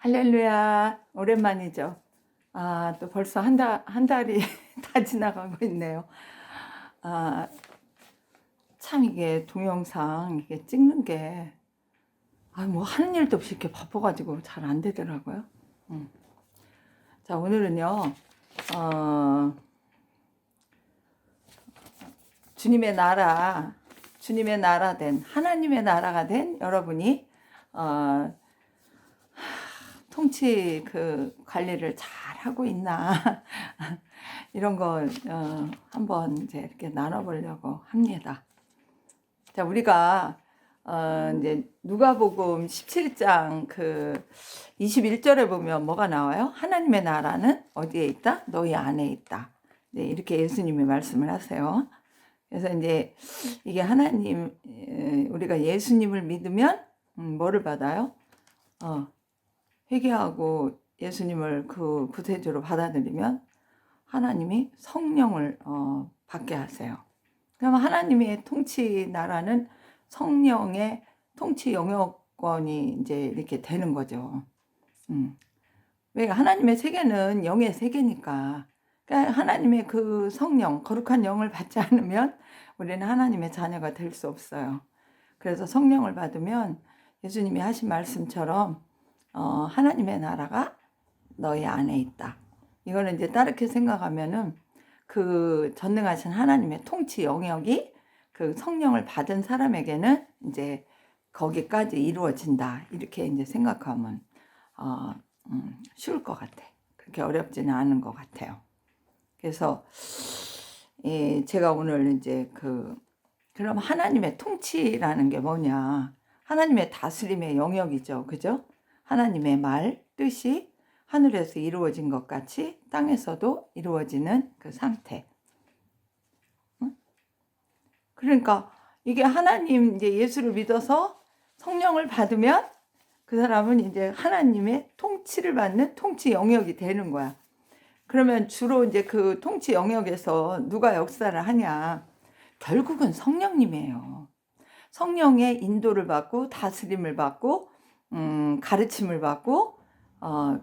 할렐루야, 오랜만이죠. 또 벌써 한 달이 다 지나가고 있네요. 아, 참 이게 동영상 이게 찍는 게, 뭐 하는 일도 없이 이렇게 바빠가지고 잘 안 되더라고요. 자, 오늘은요, 어, 주님의 나라 된, 하나님의 나라가 된 여러분이, 어, 통치 그 관리를 잘 하고 있나 이런 거 한번 이제 이렇게 나눠보려고 합니다. 자, 우리가 이제 누가복음 17장 그 21절에 보면 뭐가 나와요? 하나님의 나라는 어디에 있다? 너희 안에 있다. 네, 이렇게 예수님이 말씀을 하세요. 그래서 이제 이게 하나님, 우리가 예수님을 믿으면 뭐를 받아요? 회개하고 예수님을 그 구세주로 받아들이면 하나님이 성령을 받게 하세요. 그러면 하나님의 통치 나라는 성령의 통치 영역권이 이제 이렇게 되는 거죠. 왜 하나님의 세계는 영의 세계니까. 그러니까 하나님의 그 성령, 거룩한 영을 받지 않으면 우리는 하나님의 자녀가 될 수 없어요. 그래서 성령을 받으면 예수님이 하신 말씀처럼 하나님의 나라가 너희 안에 있다. 이거는 이제 다르게 생각하면은 그 전능하신 하나님의 통치 영역이 그 성령을 받은 사람에게는 이제 거기까지 이루어진다. 이렇게 이제 생각하면 쉬울 것 같아. 그렇게 어렵지는 않은 것 같아요. 그래서 제가 오늘 이제 그럼 하나님의 통치라는 게 뭐냐? 하나님의 다스림의 영역이죠. 그죠? 하나님의 말, 뜻이 하늘에서 이루어진 것 같이 땅에서도 이루어지는 그 상태. 그러니까 이게 하나님 이제 예수를 믿어서 성령을 받으면 그 사람은 이제 하나님의 통치를 받는 통치 영역이 되는 거야. 그러면 주로 이제 그 통치 영역에서 누가 역사를 하냐? 결국은 성령님이에요. 성령의 인도를 받고 다스림을 받고 가르침을 받고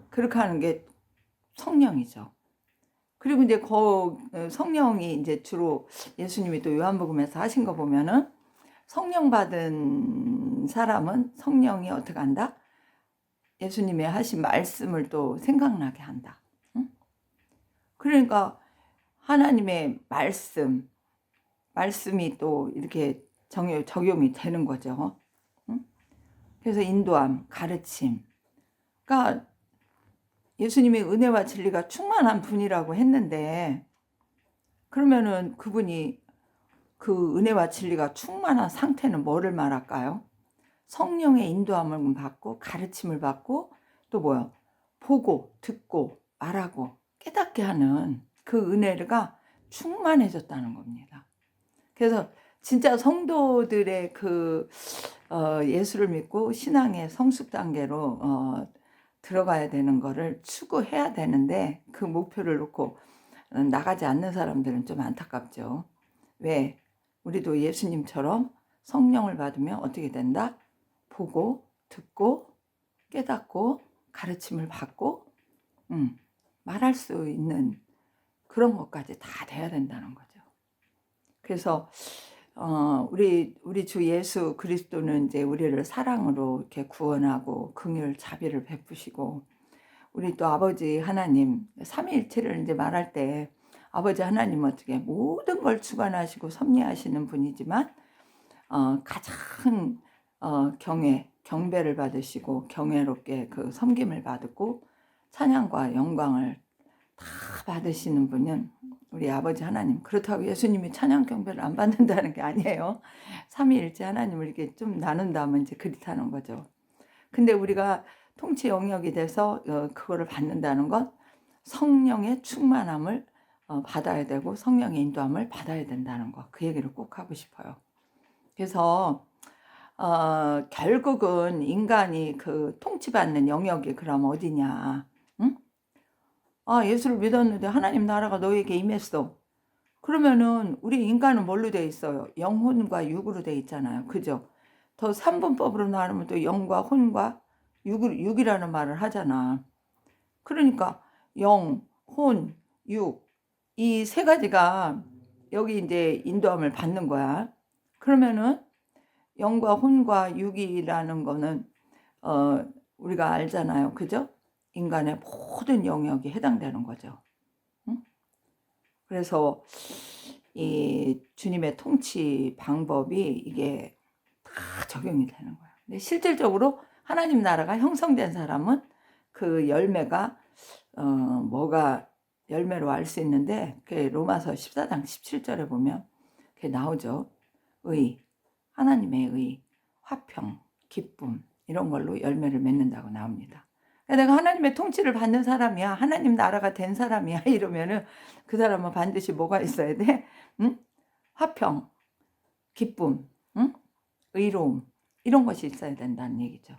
그렇게 하는 게 성령이죠. 그리고 이제 성령이 이제 주로 예수님이 또 요한복음에서 하신 거 보면은 성령 받은 사람은 성령이 어떻게 한다? 예수님의 하신 말씀을 또 생각나게 한다. 그러니까 하나님의 말씀이 또 이렇게 적용이 되는 거죠. 그래서 인도함, 가르침. 그러니까 예수님이 은혜와 진리가 충만한 분이라고 했는데 그러면은 그분이 그 은혜와 진리가 충만한 상태는 뭐를 말할까요? 성령의 인도함을 받고 가르침을 받고 또 뭐요? 보고 듣고 말하고 깨닫게 하는 그 은혜가 충만해졌다는 겁니다. 그래서 진짜 성도들의 예수를 믿고 신앙의 성숙 단계로 들어가야 되는 거를 추구해야 되는데 그 목표를 놓고 나가지 않는 사람들은 좀 안타깝죠. 왜? 우리도 예수님처럼 성령을 받으면 어떻게 된다? 보고 듣고 깨닫고 가르침을 받고 말할 수 있는 그런 것까지 다 돼야 된다는 거죠. 그래서 우리 주 예수 그리스도는 이제 우리를 사랑으로 이렇게 구원하고 긍휼 자비를 베푸시고 우리 또 아버지 하나님 삼위일체를 이제 말할 때 아버지 하나님 어떻게 모든 걸 주관하시고 섭리하시는 분이지만 가장 경배를 받으시고 경외롭게 그 섬김을 받고 찬양과 영광을 다 받으시는 분은 우리 아버지 하나님. 그렇다고 예수님이 찬양 경배를 안 받는다는 게 아니에요. 삼위일체 하나님을 이렇게 좀 나눈다면 이제 그렇다는 거죠. 근데 우리가 통치 영역이 돼서 그거를 받는다는 건 성령의 충만함을 받아야 되고 성령의 인도함을 받아야 된다는 거. 그 얘기를 꼭 하고 싶어요. 그래서 결국은 인간이 그 통치받는 영역이 그럼 어디냐? 응? 예수를 믿었는데 하나님 나라가 너에게 임했어. 그러면은 우리 인간은 뭘로 돼 있어요? 영혼과 육으로 돼 있잖아요. 그죠? 더 3분법으로 나누면 또 영과 혼과 육이라는 말을 하잖아. 그러니까 영, 혼, 육, 이 세 가지가 여기 이제 인도함을 받는 거야. 그러면은 영과 혼과 육이라는 거는 우리가 알잖아요. 그죠? 인간의 모든 영역이 해당되는 거죠. 응? 그래서 이 주님의 통치 방법이 이게 다 적용이 되는 거야. 근데 실질적으로 하나님 나라가 형성된 사람은 그 열매가 뭐가 열매로 알 수 있는데 그 로마서 14장 17절에 보면 그게 나오죠. 의, 하나님의 의, 화평, 기쁨 이런 걸로 열매를 맺는다고 나옵니다. 내가 하나님의 통치를 받는 사람이야, 하나님 나라가 된 사람이야 이러면은 그 사람은 반드시 뭐가 있어야 돼? 응? 화평, 기쁨, 응? 의로움 이런 것이 있어야 된다는 얘기죠.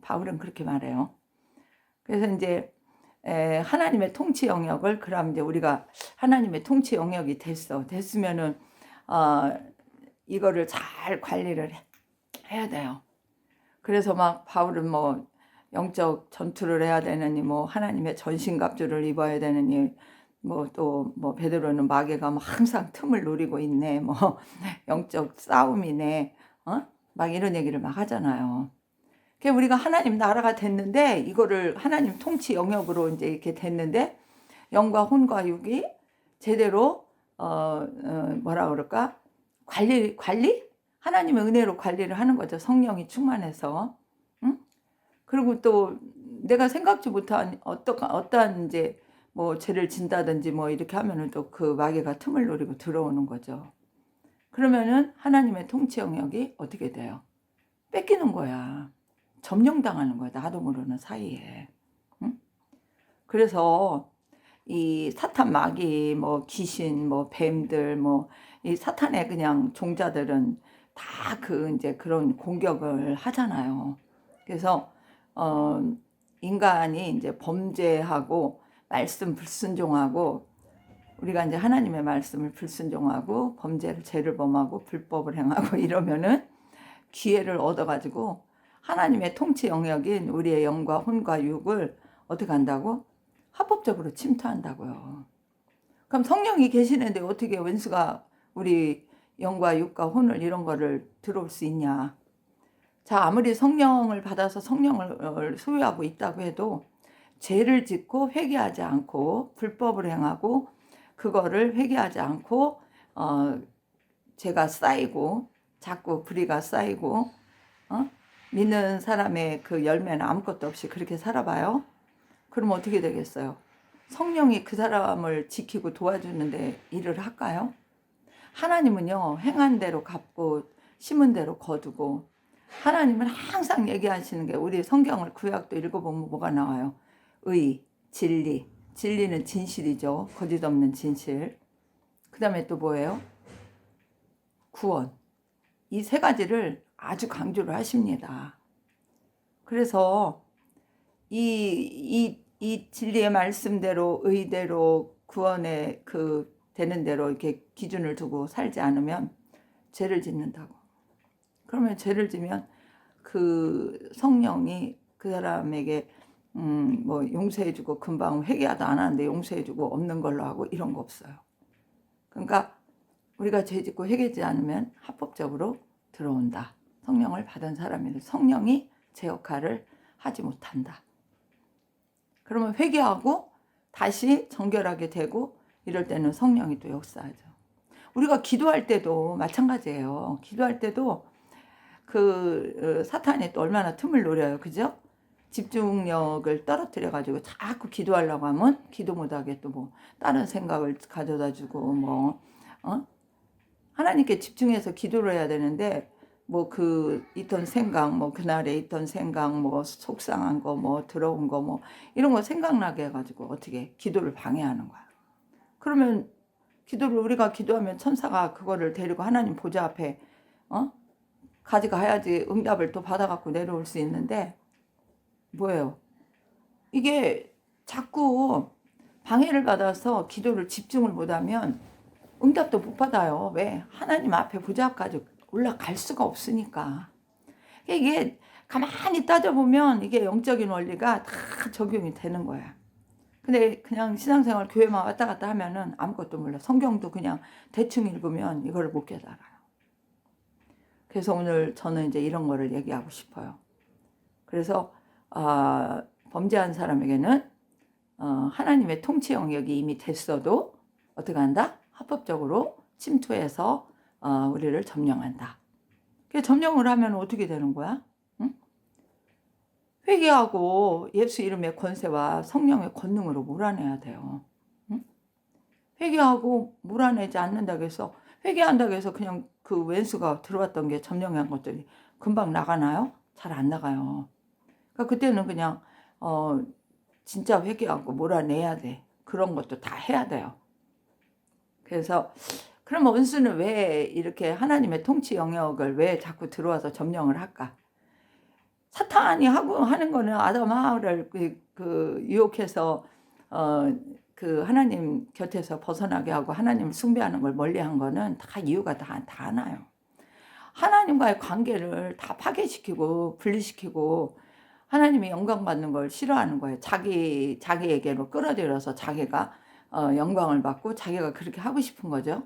바울은 그렇게 말해요. 그래서 이제 하나님의 통치 영역을 그럼 이제 우리가 하나님의 통치 영역이 됐으면은 이거를 잘 관리를 해야 돼요. 그래서 막 바울은 뭐 영적 전투를 해야 되느니 뭐 하나님의 전신갑주를 입어야 되느니 뭐 또 뭐 베드로는 마귀가 뭐 항상 틈을 노리고 있네 뭐 영적 싸움이네 막 이런 얘기를 막 하잖아요. 우리가 하나님 나라가 됐는데 이거를 하나님 통치 영역으로 이제 이렇게 됐는데 영과 혼과 육이 제대로 뭐라 그럴까 관리 하나님의 은혜로 관리를 하는 거죠. 성령이 충만해서. 응? 그리고 또 내가 생각지 못한 어떠한 이제 뭐 죄를 진다든지 뭐 이렇게 하면은 또 그 마귀가 틈을 노리고 들어오는 거죠. 그러면은 하나님의 통치 영역이 어떻게 돼요? 뺏기는 거야. 점령당하는 거야. 나도 모르는 사이에. 응? 그래서 이 사탄 마귀 뭐 귀신 뭐 뱀들 뭐 이 사탄의 그냥 종자들은 다 이제 그런 공격을 하잖아요. 그래서 인간이 이제 범죄하고 말씀 불순종하고 우리가 이제 하나님의 말씀을 불순종하고 죄를 범하고 불법을 행하고 이러면은 기회를 얻어가지고 하나님의 통치 영역인 우리의 영과 혼과 육을 어떻게 한다고? 합법적으로 침투한다고요. 그럼 성령이 계시는데 어떻게 원수가 우리 영과 육과 혼을 이런 거를 들어올 수 있냐? 자, 아무리 성령을 받아서 성령을 소유하고 있다고 해도 죄를 짓고 회개하지 않고 불법을 행하고 그거를 회개하지 않고 죄가 쌓이고 자꾸 불의가 쌓이고 믿는 사람의 그 열매는 아무것도 없이 그렇게 살아봐요. 그럼 어떻게 되겠어요? 성령이 그 사람을 지키고 도와주는데 일을 할까요? 하나님은요, 행한 대로 갚고 심은 대로 거두고 하나님은 항상 얘기하시는 게 우리 성경을 구약도 읽어보면 뭐가 나와요? 의, 진리. 진리는 진실이죠. 거짓 없는 진실. 그 다음에 또 뭐예요? 구원. 이 세 가지를 아주 강조를 하십니다. 그래서 이 진리의 말씀대로 의대로 구원에 되는 대로 이렇게 기준을 두고 살지 않으면 죄를 짓는다고. 그러면 죄를 지면 그 성령이 그 사람에게 뭐 용서해주고 금방 회개하도 안 하는데 용서해주고 없는 걸로 하고 이런 거 없어요. 그러니까 우리가 죄 짓고 회개하지 않으면 합법적으로 들어온다. 성령을 받은 사람인데 성령이 제 역할을 하지 못한다. 그러면 회개하고 다시 정결하게 되고 이럴 때는 성령이 또 역사하죠. 우리가 기도할 때도 마찬가지예요. 기도할 때도 사탄이 또 얼마나 틈을 노려요. 그죠? 집중력을 떨어뜨려 가지고 자꾸 기도하려고 하면 기도 못하게 또 뭐 다른 생각을 가져다 주고 뭐 하나님께 집중해서 기도를 해야 되는데 뭐 있던 생각 뭐 그날에 있던 생각 뭐 속상한 거 뭐 들어온 거 뭐 이런 거 생각나게 해가지고 어떻게 기도를 방해하는 거야. 그러면 우리가 기도하면 천사가 그거를 데리고 하나님 보좌 앞에 가져가야지 응답을 또 받아갖고 내려올 수 있는데 뭐예요? 이게 자꾸 방해를 받아서 기도를 집중을 못하면 응답도 못 받아요. 왜? 하나님 앞에 보좌 앞까지 올라갈 수가 없으니까. 이게 가만히 따져보면 이게 영적인 원리가 다 적용이 되는 거야. 근데 그냥 신앙생활 교회만 왔다 갔다 하면은 아무것도 몰라. 성경도 그냥 대충 읽으면 이걸 못 깨달아요. 그래서 오늘 저는 이제 이런 거를 얘기하고 싶어요. 그래서 범죄한 사람에게는 하나님의 통치 영역이 이미 됐어도 어떻게 한다? 합법적으로 침투해서 우리를 점령한다. 점령을 하면 어떻게 되는 거야? 응? 회개하고 예수 이름의 권세와 성령의 권능으로 몰아내야 돼요. 응? 회개하고 몰아내지 않는다고 해서, 회개한다고 해서 그냥 그 왼수가 들어왔던 게 점령한 것들이 금방 나가나요? 잘 안 나가요. 그러니까 그때는 그냥 진짜 회개하고 몰아내야 돼. 그런 것도 다 해야 돼요. 그래서 그럼 원수는 왜 이렇게 하나님의 통치 영역을 왜 자꾸 들어와서 점령을 할까? 사탄이 하는 거는 아담 하와를 유혹해서 그 하나님 곁에서 벗어나게 하고 하나님을 숭배하는 걸 멀리한 거는 다 이유가 다 나요. 하나님과의 관계를 다 파괴시키고 분리시키고 하나님이 영광 받는 걸 싫어하는 거예요. 자기에게로 끌어들여서 자기가 영광을 받고 자기가 그렇게 하고 싶은 거죠.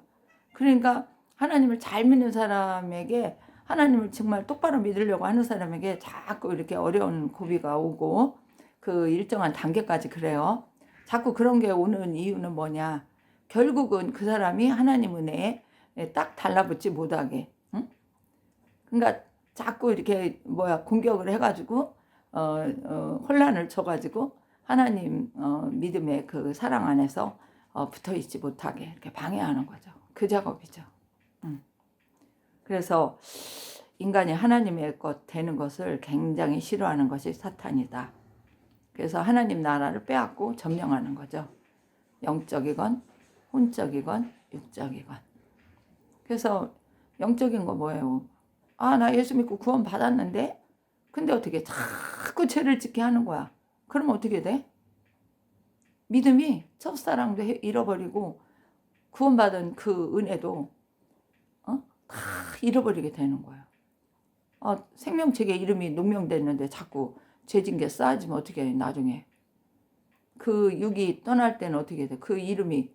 그러니까 하나님을 잘 믿는 사람에게, 하나님을 정말 똑바로 믿으려고 하는 사람에게 자꾸 이렇게 어려운 고비가 오고 그 일정한 단계까지 그래요. 자꾸 그런 게 오는 이유는 뭐냐? 결국은 그 사람이 하나님 은혜에 딱 달라붙지 못하게. 응? 그러니까 자꾸 이렇게 공격을 해가지고 혼란을 줘가지고 하나님 믿음의 그 사랑 안에서 붙어 있지 못하게 이렇게 방해하는 거죠. 그 작업이죠. 그래서 인간이 하나님의 것 되는 것을 굉장히 싫어하는 것이 사탄이다. 그래서 하나님 나라를 빼앗고 점령하는 거죠. 영적이건 혼적이건 육적이건. 그래서 영적인 거 뭐예요? 나 예수 믿고 구원 받았는데 근데 어떻게 자꾸 죄를 짓게 하는 거야. 그러면 어떻게 돼? 믿음이 첫사랑도 잃어버리고 구원받은 그 은혜도 다 잃어버리게 되는 거예요. 생명책에 이름이 농명됐는데 자꾸 죄진 게 쌓아지면 어떻게 해, 나중에. 그 육이 떠날 때는 어떻게 돼? 그 이름이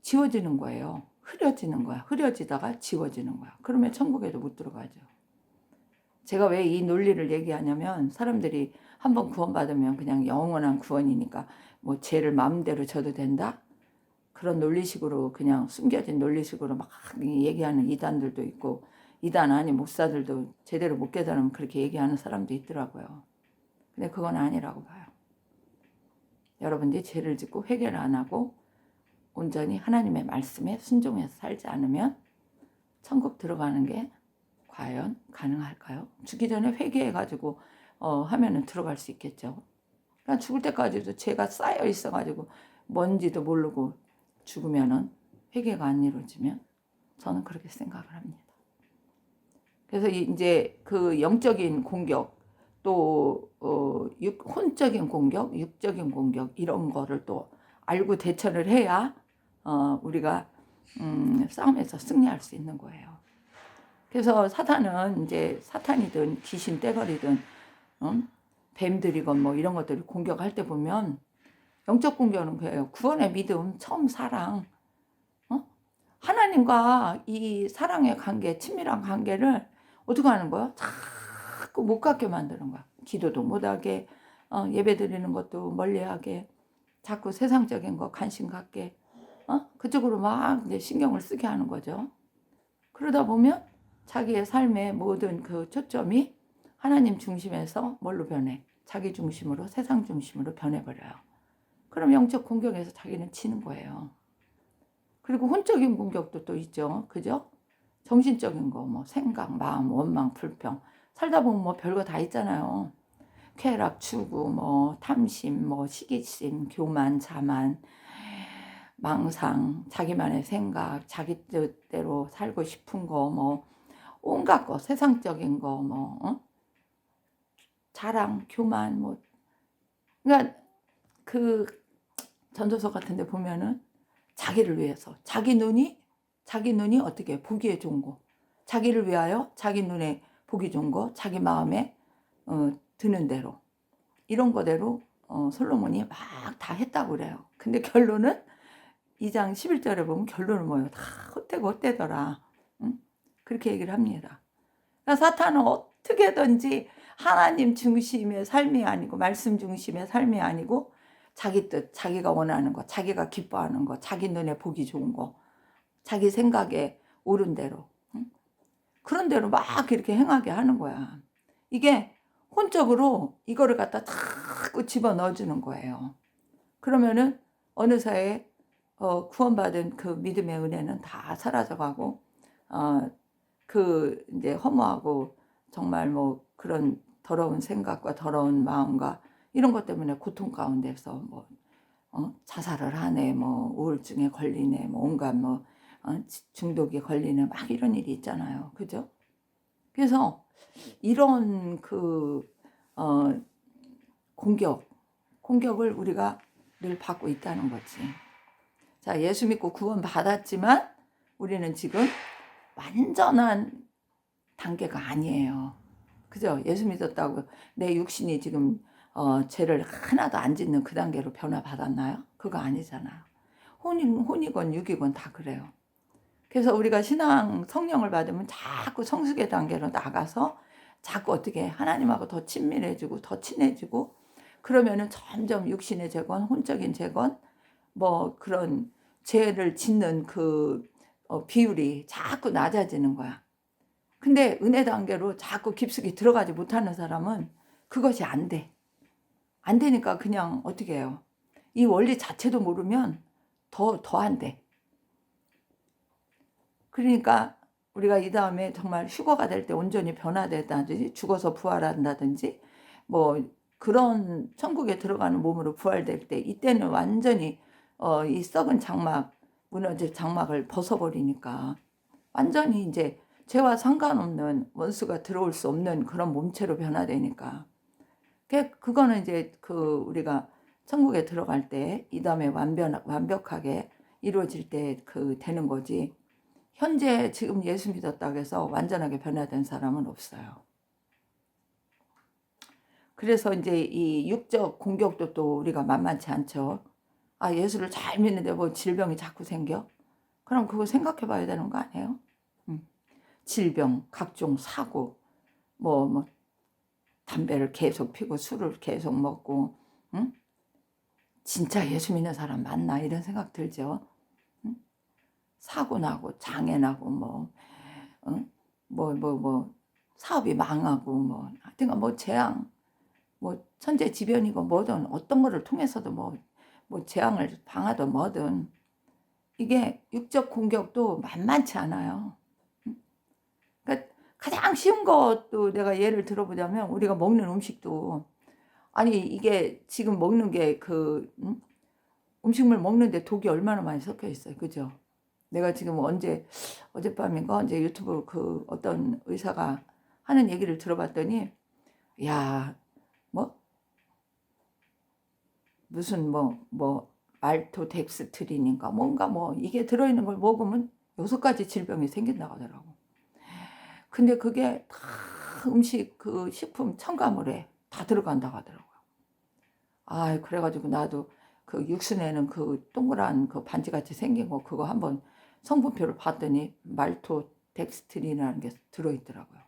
지워지는 거예요. 흐려지는 거야. 흐려지다가 지워지는 거야. 그러면 천국에도 못 들어가죠. 제가 왜 이 논리를 얘기하냐면 사람들이 한번 구원받으면 그냥 영원한 구원이니까 뭐 죄를 마음대로 져도 된다? 그런 논리식으로 그냥 숨겨진 논리식으로 막 얘기하는 이단들도 있고 이단 아닌 목사들도 제대로 못 깨달으면 그렇게 얘기하는 사람도 있더라고요. 근데 그건 아니라고 봐요. 여러분들이 죄를 짓고 회개를 안 하고 온전히 하나님의 말씀에 순종해서 살지 않으면 천국 들어가는 게 과연 가능할까요? 죽기 전에 회개해가지고 하면은 들어갈 수 있겠죠. 그러니까 죽을 때까지도 죄가 쌓여 있어가지고 뭔지도 모르고 죽으면은 회개가 안 이루어지면 저는 그렇게 생각을 합니다. 그래서 이제 그 영적인 공격 또 혼적인 공격, 육적인 공격 이런 거를 또 알고 대처를 해야 우리가 싸움에서 승리할 수 있는 거예요. 그래서 사탄은 이제 사탄이든 귀신 떼거리든 뱀들이건 뭐 이런 것들을 공격할 때 보면 영적 공격은 그래요. 구원의 믿음, 처음 사랑, 하나님과 이 사랑의 관계, 친밀한 관계를 어떻게 하는 거야? 자꾸 못 갖게 만드는 거야. 기도도 못하게, 예배 드리는 것도 멀리하게, 자꾸 세상적인 거 관심 갖게, 그쪽으로 막 이제 신경을 쓰게 하는 거죠. 그러다 보면 자기의 삶의 모든 그 초점이 하나님 중심에서 뭘로 변해? 자기 중심으로, 세상 중심으로 변해버려요. 그럼 영적 공격에서 자기는 치는 거예요. 그리고 혼적인 공격도 또 있죠. 그죠? 정신적인 거, 뭐 생각, 마음, 원망, 불평. 살다 보면 뭐 별거 다 있잖아요. 쾌락, 추구, 뭐 탐심, 뭐 시기심, 교만, 자만, 망상, 자기만의 생각, 자기 뜻대로 살고 싶은 거, 뭐 온갖 거, 세상적인 거, 뭐 자랑, 교만, 뭐 그러니까 그 전도서 같은 데 보면은 자기를 위해서 자기 눈이 어떻게 보기에 좋은 거, 자기를 위하여 자기 눈에 보기 좋은 거, 자기 마음에 드는 대로 이런 거대로 솔로몬이 막 다 했다고 그래요. 근데 결론은 2장 11절에 보면 결론은 뭐예요? 다 헛되고 헛되더라. 응? 그렇게 얘기를 합니다. 그러니까 사탄은 어떻게든지 하나님 중심의 삶이 아니고 말씀 중심의 삶이 아니고 자기 뜻, 자기가 원하는 거, 자기가 기뻐하는 거, 자기 눈에 보기 좋은 거, 자기 생각에 옳은 대로, 응? 그런 대로 막 이렇게 행하게 하는 거야. 이게 혼적으로 이거를 갖다 자꾸 집어넣어주는 거예요. 그러면은 어느새 구원받은 그 믿음의 은혜는 다 사라져가고 그 이제 허무하고 정말 뭐 그런 더러운 생각과 더러운 마음과 이런 것 때문에 고통 가운데서 뭐 자살을 하네, 뭐 우울증에 걸리네, 뭐 온갖 뭐 중독에 걸리네, 막 이런 일이 있잖아요, 그죠? 그래서 이런 그 공격을 우리가 늘 받고 있다는 거지. 자, 예수 믿고 구원 받았지만 우리는 지금 완전한 단계가 아니에요. 그죠? 예수 믿었다고 내 육신이 지금 죄를 하나도 안 짓는 그 단계로 변화받았나요? 그거 아니잖아요. 혼이건 육이건 다 그래요. 그래서 우리가 신앙 성령을 받으면 자꾸 성숙의 단계로 나가서 자꾸 어떻게 하나님하고 더 친밀해지고 더 친해지고 그러면은 점점 육신의 재건, 혼적인 재건, 뭐 그런 죄를 짓는 그 비율이 자꾸 낮아지는 거야. 근데 은혜 단계로 자꾸 깊숙이 들어가지 못하는 사람은 그것이 안 돼. 안 되니까 그냥 어떻게 해요? 이 원리 자체도 모르면 더 안 돼. 그러니까 우리가 이 다음에 정말 휴거가 될 때 온전히 변화된다든지 죽어서 부활한다든지 뭐 그런 천국에 들어가는 몸으로 부활될 때 이때는 완전히 이 썩은 장막, 무너질 장막을 벗어버리니까 완전히 이제 죄와 상관없는 원수가 들어올 수 없는 그런 몸체로 변화되니까 그거는 이제 그 우리가 천국에 들어갈 때 이 다음에 완벽하게 이루어질 때 그 되는 거지. 현재 지금 예수 믿었다고 해서 완전하게 변화된 사람은 없어요. 그래서 이제 이 육적 공격도 또 우리가 만만치 않죠. 아, 예수를 잘 믿는데 뭐 질병이 자꾸 생겨? 그럼 그거 생각해 봐야 되는 거 아니에요? 질병, 각종 사고, 뭐 담배를 계속 피고 술을 계속 먹고, 응? 진짜 예수 믿는 사람 맞나? 이런 생각 들죠. 응? 사고 나고 장애 나고 응? 사업이 망하고 하여튼 뭐 재앙, 뭐 천재지변이고 뭐든 어떤 거를 통해서도 뭐 재앙을 당하든 뭐든 이게 육적 공격도 만만치 않아요. 그러니까 가장 쉬운 것도 내가 예를 들어보자면 우리가 먹는 음식도 아니 이게 지금 먹는 게 음식물 먹는데 독이 얼마나 많이 섞여 있어요. 그죠? 내가 지금 어젯밤인가 이제 유튜브 그 어떤 의사가 하는 얘기를 들어봤더니 야, 뭐 무슨 말토덱스트린인가 뭔가 이게 들어있는 걸 먹으면 6가지 질병이 생긴다고 하더라고. 근데 그게 다 음식 그 식품 첨가물에 다 들어간다고 하더라고요. 아, 그래가지고 나도 그 육순에는 그 동그란 그 반지같이 생긴 거 그거 한번 성분표를 봤더니 말토덱스트린이라는 게 들어있더라고요.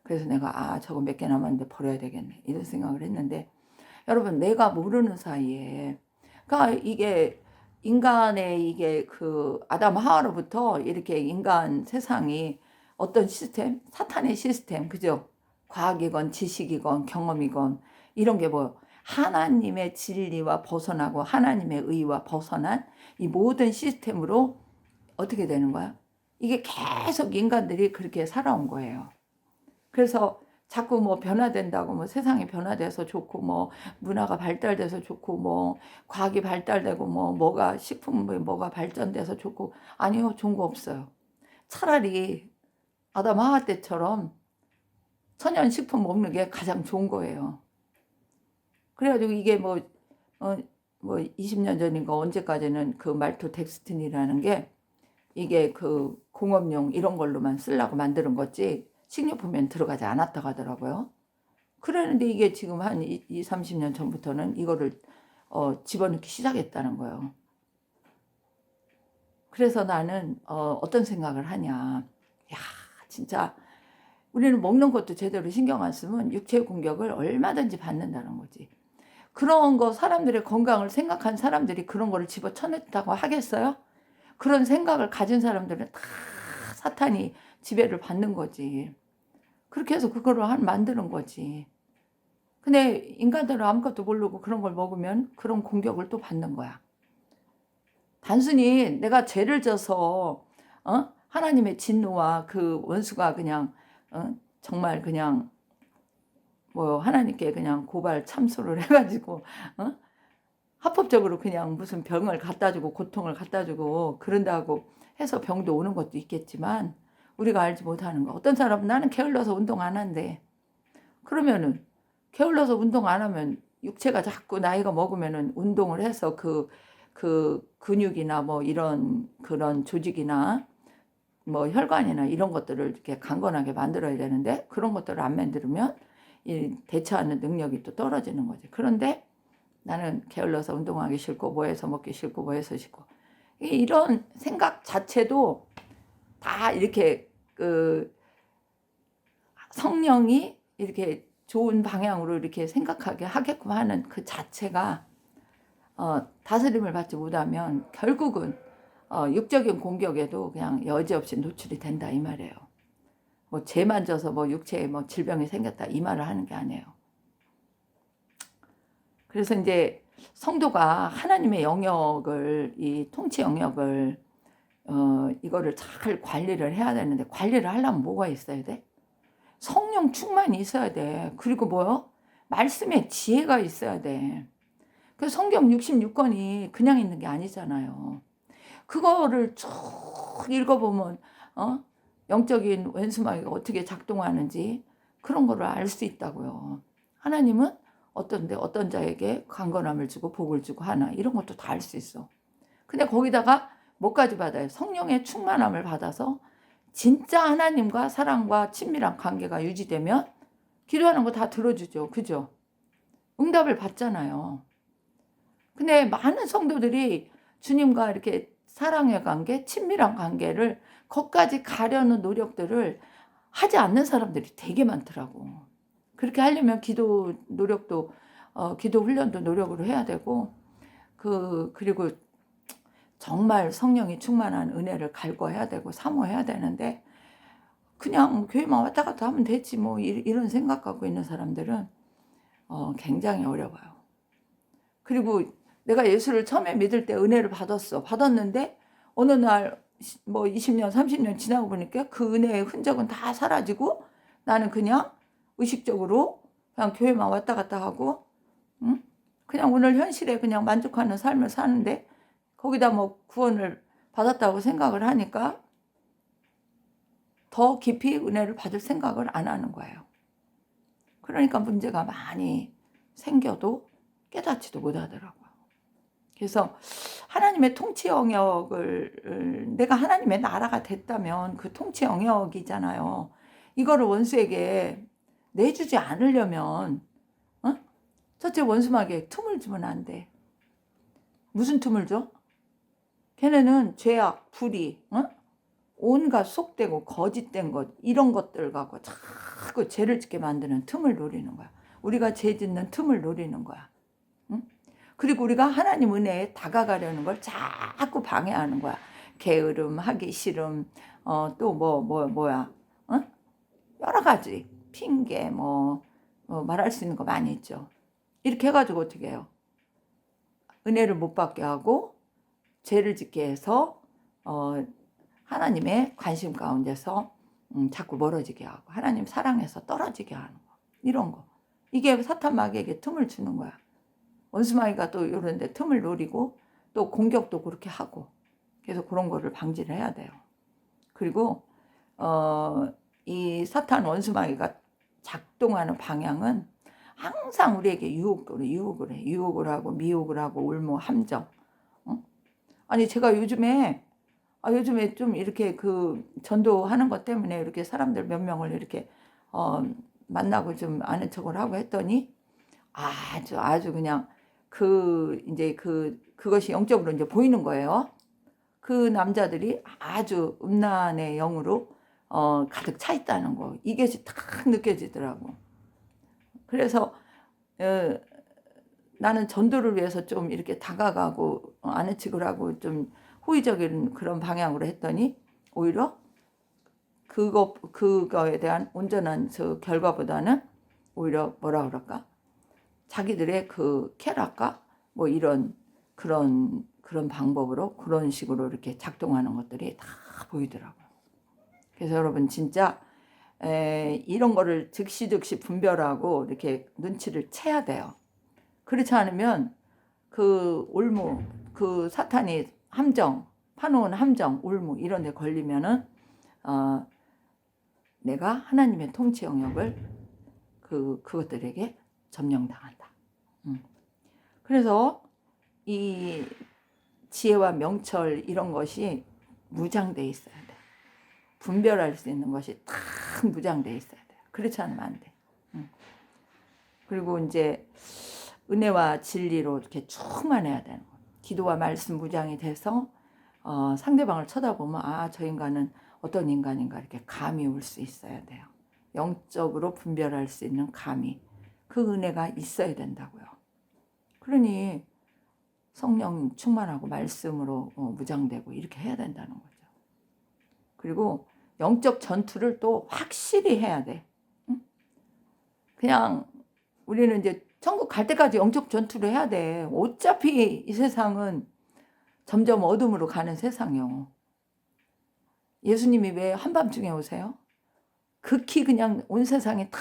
그래서 내가 저거 몇 개 남았는데 버려야 되겠네 이런 생각을 했는데 여러분 내가 모르는 사이에 그러니까 이게 인간의 이게 그 아담 하와로부터 이렇게 인간 세상이 어떤 시스템, 사탄의 시스템, 그죠? 과학이건 지식이건 경험이건 이런 게 하나님의 진리와 벗어나고 하나님의 의와 벗어난 이 모든 시스템으로 어떻게 되는 거야? 이게 계속 인간들이 그렇게 살아온 거예요. 그래서 자꾸 변화된다고 세상이 변화돼서 좋고 문화가 발달돼서 좋고 과학이 발달되고 뭐가 식품 뭐가 발전돼서 좋고 아니요, 좋은 거 없어요. 차라리 아담 하와 때처럼 천연 식품 먹는 게 가장 좋은 거예요. 그래가지고 이게 20년 전인가 언제까지는 그 말토덱스틴이라는 게 이게 그 공업용 이런 걸로만 쓰려고 만드는 거지 식료품엔 들어가지 않았다고 하더라고요. 그러는데 이게 지금 한 30년 전부터는 이거를 집어넣기 시작했다는 거예요. 그래서 나는 어떤 생각을 하냐. 야, 진짜 우리는 먹는 것도 제대로 신경 안 쓰면 육체 공격을 얼마든지 받는다는 거지. 그런 거 사람들의 건강을 생각한 사람들이 그런 거를 집어쳐냈다고 하겠어요? 그런 생각을 가진 사람들은 다 사탄이 지배를 받는 거지. 그렇게 해서 그거를 만드는 거지. 근데 인간들은 아무것도 모르고 그런 걸 먹으면 그런 공격을 또 받는 거야. 단순히 내가 죄를 져서 하나님의 진노와 그 원수가 그냥 정말 그냥 뭐 하나님께 그냥 고발 참소를 해가지고 합법적으로 그냥 무슨 병을 갖다 주고 고통을 갖다 주고 그런다고 해서 병도 오는 것도 있겠지만 우리가 알지 못하는 거. 어떤 사람은 나는 게을러서 운동 안 한대. 그러면은 게을러서 운동 안 하면 육체가 자꾸 나이가 먹으면은 운동을 해서 그 근육이나 뭐 이런 그런 조직이나 뭐 혈관이나 이런 것들을 이렇게 강건하게 만들어야 되는데 그런 것들을 안 만들면 이 대처하는 능력이 또 떨어지는 거지. 그런데 나는 게을러서 운동하기 싫고 뭐해서 먹기 싫고 뭐해서 싫고 이런 생각 자체도 다 이렇게 그 성령이 이렇게 좋은 방향으로 이렇게 생각하게 하게끔 하는 그 자체가 다스림을 받지 못하면 결국은 육적인 공격에도 그냥 여지없이 노출이 된다 이 말이에요. 뭐 죄만 져서 뭐 육체에 뭐 질병이 생겼다 이 말을 하는 게 아니에요. 그래서 이제 성도가 하나님의 영역을 이 통치 영역을 이거를 잘 관리를 해야 되는데 관리를 하려면 뭐가 있어야 돼? 성령 충만이 있어야 돼. 그리고 뭐요? 말씀에 지혜가 있어야 돼. 그 성경 66권이 그냥 있는 게 아니잖아요. 그거를 쭉 읽어보면 영적인 원수마귀가 어떻게 작동하는지 그런 거를 알 수 있다고요. 하나님은 어떤 자에게 강건함을 주고 복을 주고 하나 이런 것도 다 알 수 있어. 근데 거기다가 뭐까지 받아요? 성령의 충만함을 받아서 진짜 하나님과 사랑과 친밀한 관계가 유지되면 기도하는 거 다 들어주죠. 그죠? 응답을 받잖아요. 근데 많은 성도들이 주님과 이렇게 사랑의 관계, 친밀한 관계를 거기까지 가려는 노력들을 하지 않는 사람들이 되게 많더라고. 그렇게 하려면 기도 노력도 기도 훈련도 노력으로 해야 되고 그리고 정말 성령이 충만한 은혜를 갈구해야 되고 사모해야 되는데 그냥 교회만 왔다 갔다 하면 되지 뭐 이런 생각 갖고 있는 사람들은 굉장히 어려워요. 그리고 내가 예수를 처음에 믿을 때 은혜를 받았는데 어느 날 뭐 20년 30년 지나고 보니까 그 은혜의 흔적은 다 사라지고 나는 그냥 의식적으로 그냥 교회만 왔다 갔다 하고 그냥 오늘 현실에 그냥 만족하는 삶을 사는데 거기다 뭐 구원을 받았다고 생각을 하니까 더 깊이 은혜를 받을 생각을 안 하는 거예요. 그러니까 문제가 많이 생겨도 깨닫지도 못하더라고요. 그래서 하나님의 통치 영역을 내가 하나님의 나라가 됐다면 그 통치 영역이잖아요. 이거를 원수에게 내주지 않으려면 첫째 원수마귀에 틈을 주면 안 돼. 무슨 틈을 줘? 걔네는 죄악, 불의, 온갖 속되고 거짓된 것 이런 것들 갖고 자꾸 죄를 짓게 만드는 틈을 노리는 거야. 우리가 죄 짓는 틈을 노리는 거야. 그리고 우리가 하나님 은혜에 다가가려는 걸 자꾸 방해하는 거야. 게으름, 하기 싫음, 또 뭐야, 여러 가지 핑계 말할 수 있는 거 많이 있죠. 이렇게 해가지고 어떻게 해요? 은혜를 못 받게 하고 죄를 짓게 해서 하나님의 관심 가운데서 자꾸 멀어지게 하고 하나님 사랑에서 떨어지게 하는 거 이런 거 이게 사탄 마귀에게 틈을 주는 거야. 원수마귀가 또 이런 데 틈을 노리고 또 공격도 그렇게 하고 그래서 그런 거를 방지를 해야 돼요. 그리고 이 사탄 원수마귀가 작동하는 방향은 항상 우리에게 유혹을 하고 미혹을 하고 울모 함정. 아니 제가 요즘에 좀 이렇게 그 전도하는 것 때문에 이렇게 사람들 몇 명을 이렇게 만나고 좀 아는 척을 하고 했더니 아주 그냥 이제 그것이 영적으로 이제 보이는 거예요. 그 남자들이 아주 음란의 영으로 가득 차 있다는 거. 이것이 딱 느껴지더라고. 그래서 나는 전도를 위해서 좀 이렇게 다가가고 아는 척을 하고 좀 호의적인 그런 방향으로 했더니 오히려 그거에 대한 온전한 저 결과보다는 오히려 뭐라 그럴까? 자기들의 그 쾌락과 뭐 이런 그런 방법으로 그런 식으로 이렇게 작동하는 것들이 다 보이더라고요. 그래서 여러분 진짜 이런 거를 즉시 분별하고 이렇게 눈치를 채야 돼요. 그렇지 않으면 그 올무, 그 사탄이 파놓은 함정, 올무 이런 데 걸리면은 내가 하나님의 통치 영역을 그것들에게 점령당한다. 그래서 이 지혜와 명철 이런 것이 무장돼 있어야 돼. 분별할 수 있는 것이 딱 무장돼 있어야 돼. 그렇지 않으면 안 돼. 그리고 이제 은혜와 진리로 이렇게 충만해야 되는 거예요. 기도와 말씀 무장이 돼서 상대방을 쳐다보면 저 인간은 어떤 인간인가 이렇게 감이 올 수 있어야 돼요. 영적으로 분별할 수 있는 감이, 그 은혜가 있어야 된다고요. 그러니 성령 충만하고 말씀으로 무장되고 이렇게 해야 된다는 거죠. 그리고 영적 전투를 또 확실히 해야 돼. 그냥 우리는 이제 천국 갈 때까지 영적 전투를 해야 돼. 어차피 이 세상은 점점 어둠으로 가는 세상이요. 예수님이 왜 한밤중에 오세요? 극히 그냥 온 세상이 다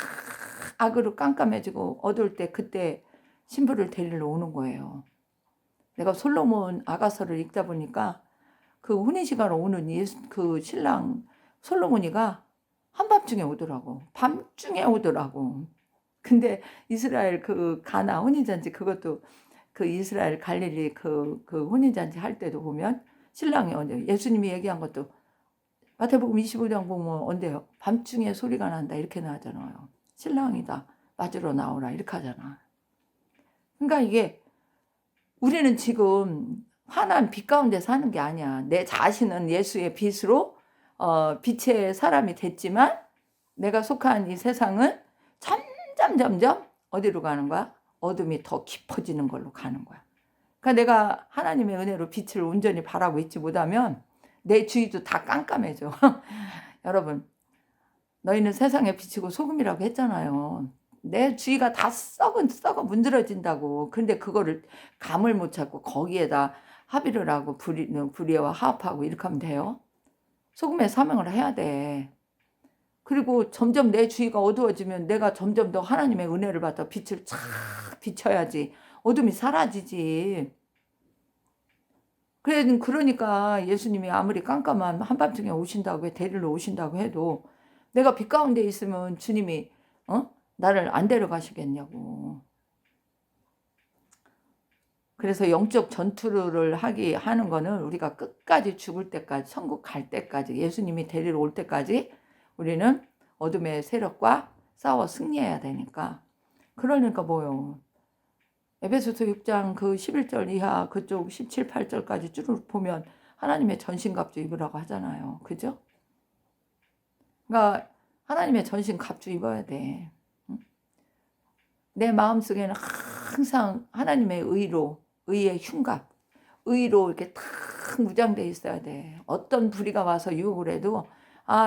악으로 깜깜해지고 어두울 때 그때 신부를 데리러 오는 거예요. 내가 솔로몬 아가서를 읽다 보니까 그 혼인시간으로 오는 그 신랑 솔로몬이가 한밤중에 오더라고. 밤중에 오더라고. 근데 이스라엘 그 가나 혼인잔치 그것도 그 이스라엘 갈릴리 그 혼인잔치 할 때도 보면 신랑이 언제 예수님이 얘기한 것도 마태복음 25장 보면 언제요? 밤중에 소리가 난다 이렇게 나잖아요. 신랑이다 맞으러 나오라 이렇게 하잖아. 그러니까 이게 우리는 지금 환한 빛 가운데 사는 게 아니야. 내 자신은 예수의 빛으로 빛의 사람이 됐지만 내가 속한 이 세상은 점점 어디로 가는 거야? 어둠이 더 깊어지는 걸로 가는 거야. 그러니까 내가 하나님의 은혜로 빛을 온전히 바라고 있지 못하면 내 주위도 다 깜깜해져. 여러분, 너희는 세상의 빛이고 소금이라고 했잖아요. 내 주위가 다 썩어 문드러진다고. 근데 그거를 감을 못 찾고 거기에다 합의를 하고 불의와 화합하고 이렇게 하면 돼요. 소금의 사명을 해야 돼. 그리고 점점 내 주위가 어두워지면 내가 점점 더 하나님의 은혜를 받아 빛을 쫙 비춰야지 어둠이 사라지지. 그러니까 예수님이 아무리 깜깜한 한밤중에 오신다고 데리러 오신다고 해도 내가 빛 가운데 있으면 주님이 나를 안 데려가시겠냐고. 그래서 영적 전투를 하는 거는 우리가 끝까지 죽을 때까지 천국 갈 때까지 예수님이 데리러 올 때까지 우리는 어둠의 세력과 싸워 승리해야 되니까. 그러니까 뭐요? 에베소서 6장 그 11절 이하 그쪽 17, 18절까지 쭉 보면 하나님의 전신갑주 입으라고 하잖아요. 그죠? 그러니까 하나님의 전신갑주 입어야 돼. 내 마음속에는 항상 하나님의 의의 흉갑, 의로 이렇게 탁 무장되어 있어야 돼. 어떤 불의가 와서 유혹을 해도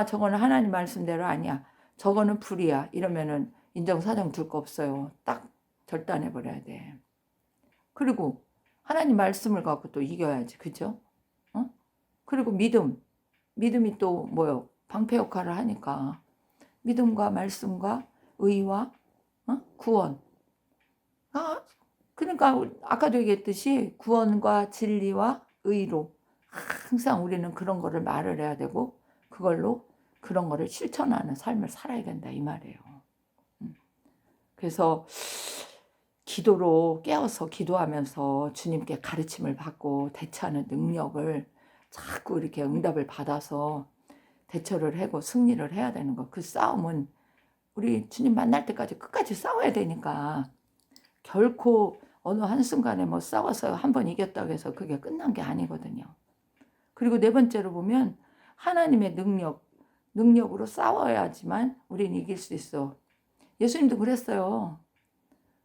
저거는 하나님 말씀대로 아니야. 저거는 불이야. 이러면은 인정사정 둘 거 없어요. 딱 절단해 버려야 돼. 그리고 하나님 말씀을 갖고 또 이겨야지. 그죠? 그리고 믿음이 또 뭐요? 방패 역할을 하니까 믿음과 말씀과 의와 구원. 그러니까 아까도 얘기했듯이 구원과 진리와 의로 항상 우리는 그런 거를 말을 해야 되고 그걸로 그런 거를 실천하는 삶을 살아야 된다 이 말이에요. 그래서 기도로 깨어서 기도하면서 주님께 가르침을 받고 대처하는 능력을 자꾸 이렇게 응답을 받아서 대처를 하고 승리를 해야 되는 거. 그 싸움은 우리 주님 만날 때까지 끝까지 싸워야 되니까 결코 어느 한순간에 뭐 싸워서 한 번 이겼다고 해서 그게 끝난 게 아니거든요. 그리고 네 번째로 보면 하나님의 능력으로 싸워야지만 우리는 이길 수 있어. 예수님도 그랬어요.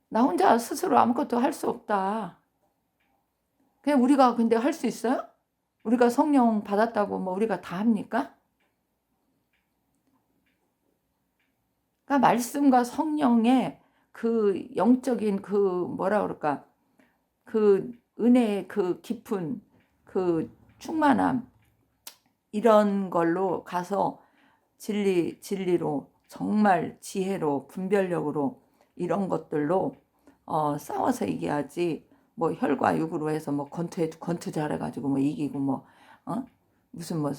나 혼자 스스로 아무것도 할 수 없다. 그냥 우리가 근데 할 수 있어요? 우리가 성령 받았다고 뭐 우리가 다 합니까? 그러니까 말씀과 성령의 그 영적인 그 뭐라 그럴까? 그 은혜의 그 깊은 그 충만함 이런 걸로 가서 진리로 정말 지혜로 분별력으로 이런 것들로 싸워서 이겨야지 뭐 혈과 육으로 해서 뭐 권투 잘해가지고 뭐 이기고 뭐 무슨 뭐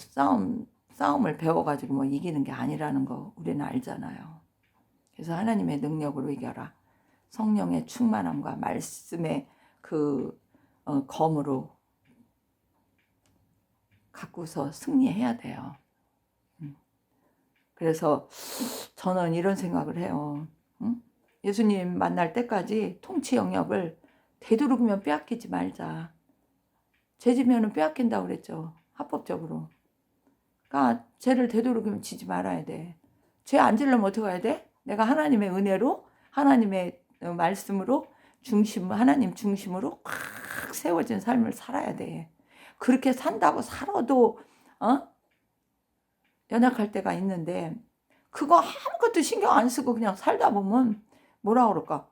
싸움을 배워가지고 뭐 이기는 게 아니라는 거 우리는 알잖아요. 그래서 하나님의 능력으로 이겨라. 성령의 충만함과 말씀의 그 검으로 갖고서 승리해야 돼요. 그래서 저는 이런 생각을 해요. 예수님 만날 때까지 통치 영역을 되도록이면 빼앗기지 말자. 죄지면은 빼앗긴다고 그랬죠. 합법적으로. 그러니까 죄를 되도록이면 지지 말아야 돼. 죄 안 지려면 어떻게 해야 돼? 내가 하나님의 은혜로 하나님의 말씀으로 하나님 중심으로 꽉 세워진 삶을 살아야 돼. 그렇게 산다고 살아도 연약할 때가 있는데 그거 아무것도 신경 안 쓰고 그냥 살다 보면 뭐라 그럴까?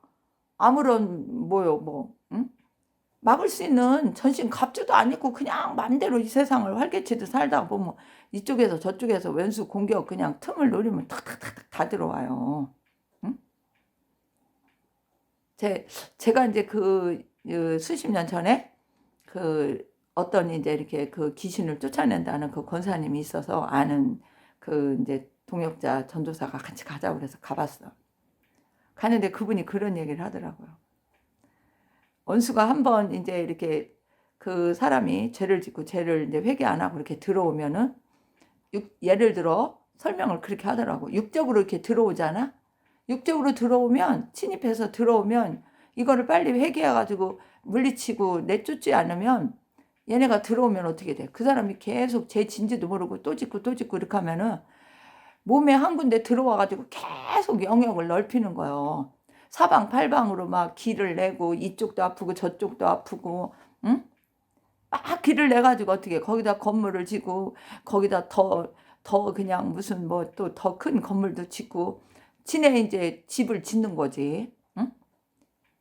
아무런 막을 수 있는 전신 갑주도 안 입고 그냥 맘대로 이 세상을 활개치듯 살다 보면 이쪽에서 저쪽에서 왼수 공격 그냥 틈을 노리면 탁탁탁탁 다 들어와요. 응? 제가 이제 그 수십 년 전에 그 어떤 이제 이렇게 그 귀신을 쫓아낸다는 그 권사님이 있어서 아는 그 이제 동역자 전도사가 같이 가자고 그래서 가봤어. 가는데 그분이 그런 얘기를 하더라고요. 원수가 한번 이제 이렇게 그 사람이 죄를 짓고 죄를 이제 회개 안 하고 이렇게 들어오면은 예를 들어 설명을 그렇게 하더라고. 육적으로 이렇게 들어오잖아. 육적으로 들어오면 침입해서 들어오면 이거를 빨리 회개해가지고 물리치고 내쫓지 않으면 얘네가 들어오면 어떻게 돼? 그 사람이 계속 죄 진지도 모르고 또 짓고 이렇게 하면은 몸에 한 군데 들어와가지고 계속 영역을 넓히는 거예요. 사방팔방으로 막 기를 내고 이쪽도 아프고 저쪽도 아프고 응? 막 기를 내가지고 어떻게 거기다 건물을 짓고 거기다 더 그냥 무슨 뭐 또 더 큰 건물도 짓고 지네 이제 집을 짓는 거지. 응?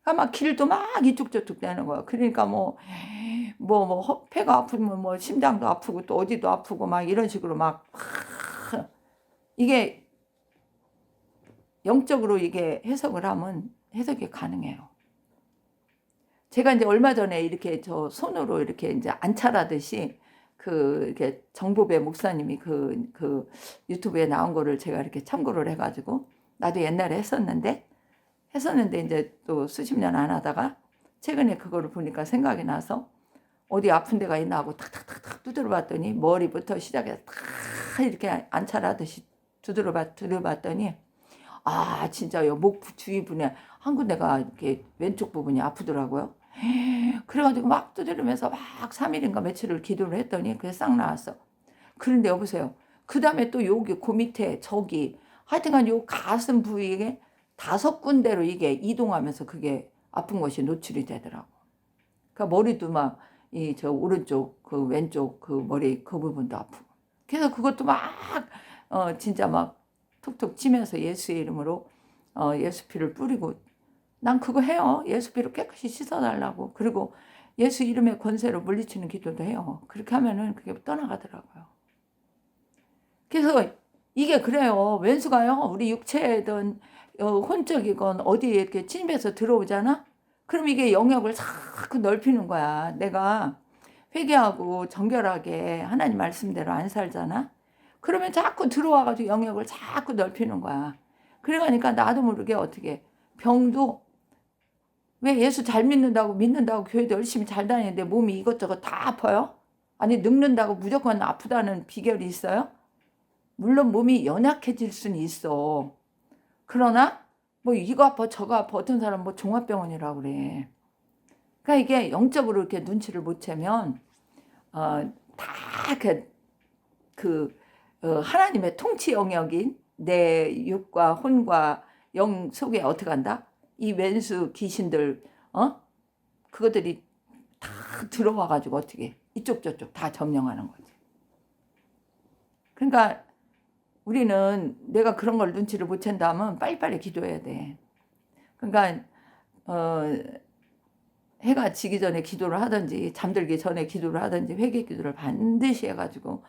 그러니까 막 길도 막 이쪽 저쪽 되는 거야. 그러니까 배가 아프면 뭐 심장도 아프고 또 어디도 아프고 막 이런 식으로 막 이게 영적으로 이게 해석을 하면 해석이 가능해요. 제가 이제 얼마 전에 이렇게 저 손으로 이렇게 이제 안찰하듯이 이렇게 정보배 목사님이 그 유튜브에 나온 거를 제가 이렇게 참고를 해가지고 나도 옛날에 했었는데 이제 또 수십 년 안 하다가 최근에 그거를 보니까 생각이 나서 어디 아픈 데가 있나 하고 탁탁탁탁 두드려 봤더니 머리부터 시작해서 탁 이렇게 안찰하듯이 두드려 봤더니 진짜요. 목 주위부분에 한 군데가 이렇게 왼쪽 부분이 아프더라고요. 그래가지고 막 두드리면서 막 3일인가 며칠을 기도를 했더니 그게 싹 나왔어. 그런데 여보세요. 그 다음에 또 여기 그 밑에 저기 하여튼간 요 가슴 부위에 5군데로 이게 이동하면서 그게 아픈 것이 노출이 되더라고. 그러니까 머리도 막 저 오른쪽 그 왼쪽 그 머리 그 부분도 아프고. 그래서 그것도 막 진짜 막 톡톡 치면서 예수의 이름으로 예수 피를 뿌리고 난 그거 해요. 예수 피로 깨끗이 씻어달라고. 그리고 예수 이름의 권세로 물리치는 기도도 해요. 그렇게 하면은 그게 떠나가더라고요. 그래서 이게 그래요. 왼수가요. 우리 육체든 혼적이건 어디에 이렇게 침입해서 들어오잖아. 그럼 이게 영역을 자꾸 넓히는 거야. 내가 회개하고 정결하게 하나님 말씀대로 안 살잖아. 그러면 자꾸 들어와가지고 영역을 자꾸 넓히는 거야. 그러니까 나도 모르게 어떻게 병도 왜 예수 잘 믿는다고 교회도 열심히 잘 다니는데 몸이 이것저것 다 아파요? 아니 늙는다고 무조건 아프다는 비결이 있어요? 물론 몸이 연약해질 수는 있어. 그러나 뭐 이거 아파 저거 아파 어떤 사람 뭐 종합병원이라고 그래. 그러니까 이게 영적으로 이렇게 눈치를 못 채면 다그 하나님의 통치 영역인 내 육과 혼과 영 속에 어떻게 한다? 이 왼수 귀신들 그것들이 다 들어와가지고 어떻게 이쪽 저쪽 다 점령하는 거지. 그러니까 우리는 내가 그런 걸 눈치를 못 챈다면 빨리빨리 기도해야 돼. 그러니까 해가 지기 전에 기도를 하든지 잠들기 전에 기도를 하든지 회개 기도를 반드시 해가지고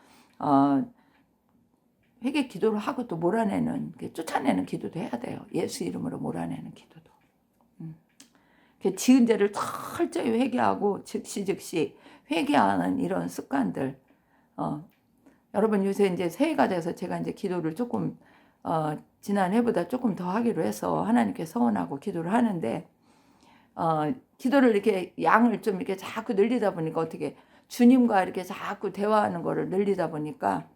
회개 기도를 하고 또 몰아내는 쫓아내는 기도도 해야 돼요. 예수 이름으로 몰아내는 기도도. 지은 죄를 철저히 회개하고 즉시 회개하는 이런 습관들. 여러분 요새 이제 새해가 돼서 제가 이제 기도를 조금 지난해보다 조금 더 하기로 해서 하나님께 서원하고 기도를 하는데 기도를 이렇게 양을 좀 이렇게 자꾸 늘리다 보니까 어떻게 주님과 이렇게 자꾸 대화하는 거를 늘리다 보니까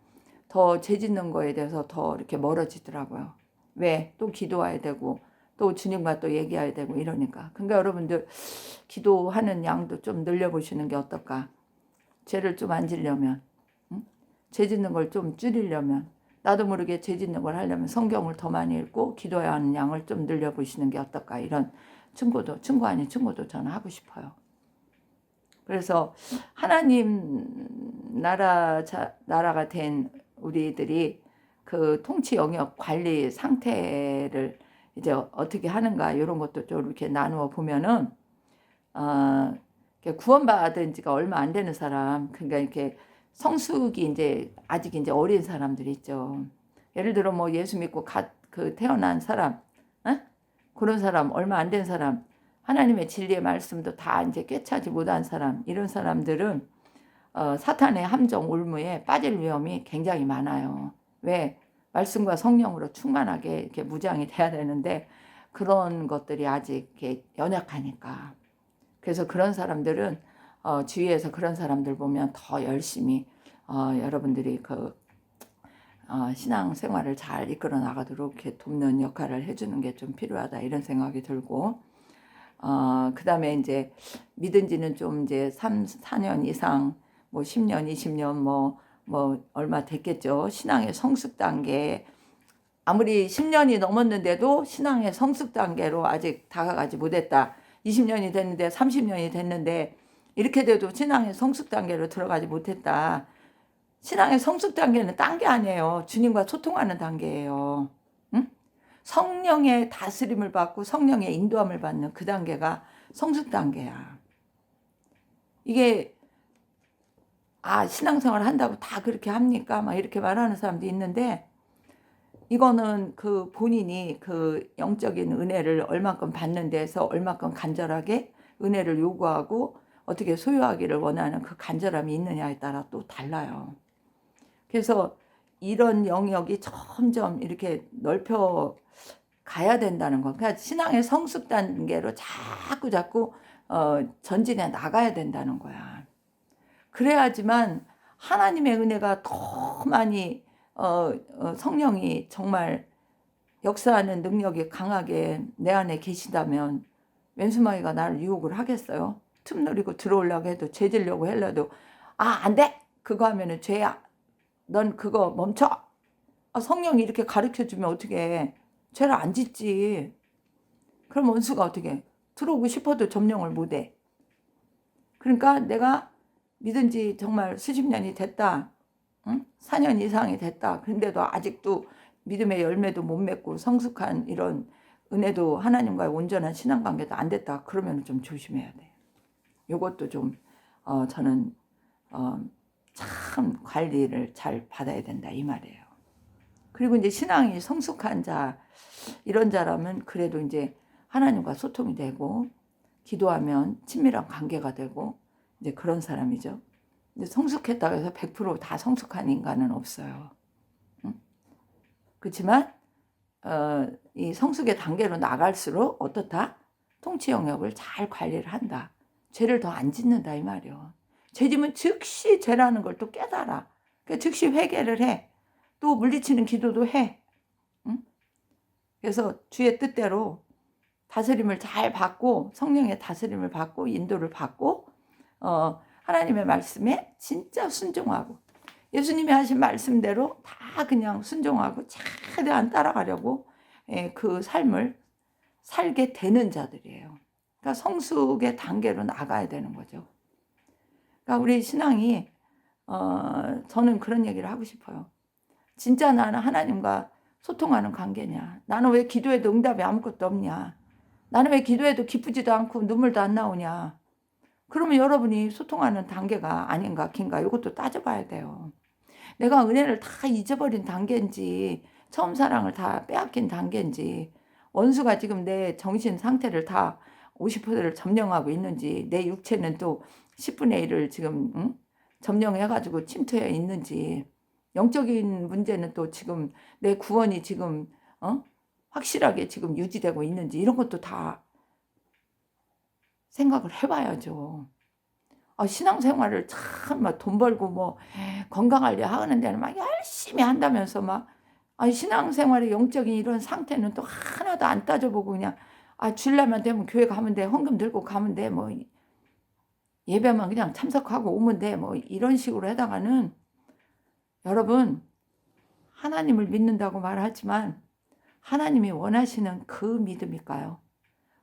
더 죄 짓는 거에 대해서 더 이렇게 멀어지더라고요. 왜? 또 기도해야 되고 또 주님과 또 얘기해야 되고 이러니까. 그러니까 여러분들 기도하는 양도 좀 늘려보시는 게 어떨까? 죄를 좀 안 지려면, 죄 짓는 걸 좀 줄이려면, 나도 모르게 죄 짓는 걸 하려면 성경을 더 많이 읽고 기도해야 하는 양을 좀 늘려보시는 게 어떨까? 이런 충고 아닌 충고도 저는 하고 싶어요. 그래서 하나님 나라가 된 우리들이 그 통치 영역 관리 상태를 이제 어떻게 하는가 이런 것도 좀 이렇게 나누어 보면은 구원받은 지가 얼마 안 되는 사람, 그러니까 이렇게 성숙이 이제 아직 이제 어린 사람들이 있죠. 예를 들어 뭐 예수 믿고 태어난 사람, 그런 사람, 얼마 안 된 사람, 하나님의 진리의 말씀도 다 이제 꿰차지 못한 사람, 이런 사람들은 사탄의 함정 올무에 빠질 위험이 굉장히 많아요. 왜? 말씀과 성령으로 충만하게 이렇게 무장이 돼야 되는데 그런 것들이 아직 이렇게 연약하니까. 그래서 그런 사람들은 주위에서 그런 사람들 보면 더 열심히 여러분들이 신앙생활을 잘 이끌어 나가도록 이렇게 돕는 역할을 해주는 게 좀 필요하다 이런 생각이 들고 그 다음에 이제 믿은 지는 좀 이제 4년 이상 뭐 10년 20년 뭐 얼마 됐겠죠. 신앙의 성숙 단계 아무리 10년이 넘었는데도 신앙의 성숙 단계로 아직 다가가지 못했다. 20년이 됐는데 30년이 됐는데 이렇게 돼도 신앙의 성숙 단계로 들어가지 못했다. 신앙의 성숙 단계는 딴 게 아니에요. 주님과 소통하는 단계예요. 응? 성령의 다스림을 받고 성령의 인도함을 받는 그 단계가 성숙 단계야. 이게 신앙생활 한다고 다 그렇게 합니까? 막 이렇게 말하는 사람도 있는데 이거는 그 본인이 그 영적인 은혜를 얼마큼 받는 데서 얼마큼 간절하게 은혜를 요구하고 어떻게 소유하기를 원하는 그 간절함이 있느냐에 따라 또 달라요. 그래서 이런 영역이 점점 이렇게 넓혀 가야 된다는 거. 그러니까 신앙의 성숙 단계로 자꾸 전진해 나가야 된다는 거야. 그래야지만 하나님의 은혜가 더 많이 성령이 정말 역사하는 능력이 강하게 내 안에 계시다면 왼수마귀가 나를 유혹을 하겠어요? 틈 노리고 들어오려고 해도 죄 지려고 하려도 안 돼! 그거 하면은 죄야. 넌 그거 멈춰. 성령이 이렇게 가르쳐주면 어떻게 해. 죄를 안 짓지. 그럼 원수가 어떻게 해. 들어오고 싶어도 점령을 못해. 그러니까 내가 믿은 지 정말 수십 년이 됐다. 4년 이상이 됐다. 그런데도 아직도 믿음의 열매도 못 맺고 성숙한 이런 은혜도 하나님과의 온전한 신앙관계도 안 됐다. 그러면 좀 조심해야 돼. 이것도 좀 저는 참 관리를 잘 받아야 된다 이 말이에요. 그리고 이제 신앙이 성숙한 자 이런 자라면 그래도 이제 하나님과 소통이 되고 기도하면 친밀한 관계가 되고 이제 그런 사람이죠. 근데 성숙했다고 해서 100%다 성숙한 인간은 없어요. 그렇지만 이 성숙의 단계로 나갈수록 어떻다? 통치 영역을 잘 관리를 한다. 죄를 더 안 짓는다 이 말이요. 죄 지면 즉시 죄라는 걸 또 깨달아. 그러니까 즉시 회개를 해. 또 물리치는 기도도 해. 그래서 주의 뜻대로 다스림을 잘 받고 성령의 다스림을 받고 인도를 받고 하나님의 말씀에 진짜 순종하고 예수님이 하신 말씀대로 다 그냥 순종하고 최대한 따라가려고 그 삶을 살게 되는 자들이에요. 그러니까 성숙의 단계로 나가야 되는 거죠. 그러니까 우리 신앙이 저는 그런 얘기를 하고 싶어요. 진짜 나는 하나님과 소통하는 관계냐? 나는 왜 기도해도 응답이 아무것도 없냐? 나는 왜 기도해도 기쁘지도 않고 눈물도 안 나오냐? 그러면 여러분이 소통하는 단계가 아닌가 긴가 이것도 따져봐야 돼요. 내가 은혜를 다 잊어버린 단계인지 처음 사랑을 다 빼앗긴 단계인지 원수가 지금 내 정신 상태를 다 50%를 점령하고 있는지 내 육체는 또 10분의 1을 지금 점령해가지고 침투해 있는지 영적인 문제는 또 지금 내 구원이 지금 확실하게 지금 유지되고 있는지 이런 것도 다 생각을 해봐야죠. 신앙생활을 참 막 돈 벌고 뭐 건강하려 하는 데는 막 열심히 한다면서 막 신앙생활의 영적인 이런 상태는 또 하나도 안 따져보고 그냥 주일날만 되면 교회 가면 돼, 헌금 들고 가면 돼, 뭐 예배만 그냥 참석하고 오면 돼, 뭐 이런 식으로 하다가는 여러분 하나님을 믿는다고 말하지만 하나님이 원하시는 그 믿음일까요?